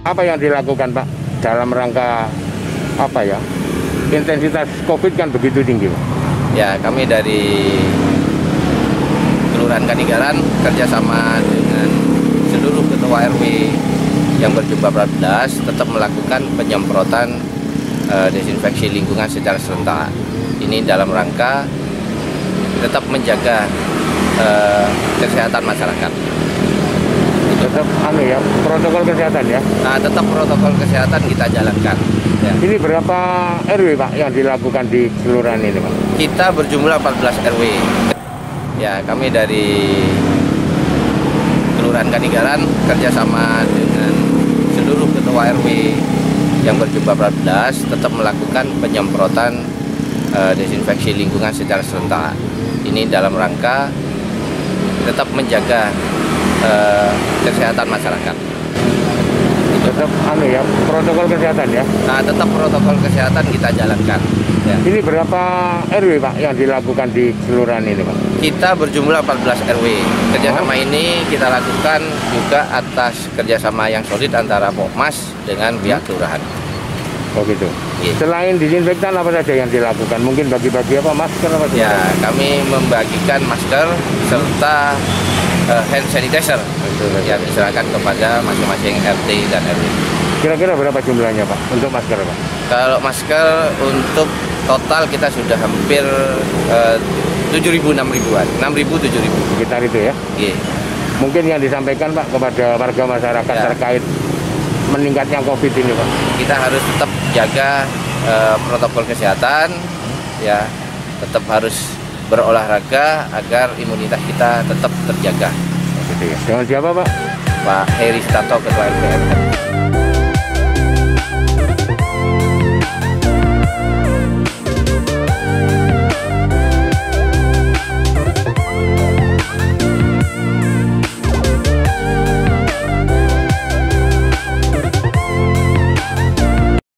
Apa yang dilakukan Pak dalam rangka apa ya? Intensitas COVID kan begitu tinggi Pak. Ya, kami dari Kelurahan Kanigaran kerjasama dengan seluruh ketua RW yang berjumlah 14 tetap melakukan penyemprotan desinfeksi lingkungan secara serentak. Ini dalam rangka tetap menjaga kesehatan masyarakat. Tetap ya, protokol kesehatan ya. Nah, tetap protokol kesehatan kita jalankan. Ya. Ini berapa RW Pak yang dilakukan di kelurahan ini Pak? Kita berjumlah 14 RW. Ya, kami dari Kelurahan Kanigaran kerjasama dengan seluruh ketua RW yang berjumlah 14 tetap melakukan penyemprotan desinfeksi lingkungan secara serentak. Ini dalam rangka tetap menjaga kesehatan masyarakat. Tetap ya, protokol kesehatan ya. Nah, tetap protokol kesehatan kita jalankan. Ya. Ini berapa RW Pak yang dilakukan di kelurahan ini Pak? Kita berjumlah 14 RW. Kerjasama ini kita lakukan juga atas kerjasama yang solid antara Pokmas dengan pihak kelurahan. Oh gitu. Gitu. Selain disinfektan apa saja yang dilakukan? Mungkin bagi-bagi apa, masker apa saja? Ya, kami membagikan masker serta hand sanitizer yang diserahkan kepada masing-masing RT dan RW. Kira-kira berapa jumlahnya Pak untuk masker Pak? Kalau masker untuk total kita sudah hampir 7.000, 6.000-an, 6.000, 7.000. Sekitar itu ya? Iya. Mungkin yang disampaikan Pak kepada warga masyarakat Ya. terkait meningkatnya COVID ini Pak? Kita harus tetap jaga protokol kesehatan, ya, tetap harus berolahraga agar imunitas kita tetap terjaga. Gitu ya. Dengan siapa Pak? Pak Heri Stato, Ketua RT.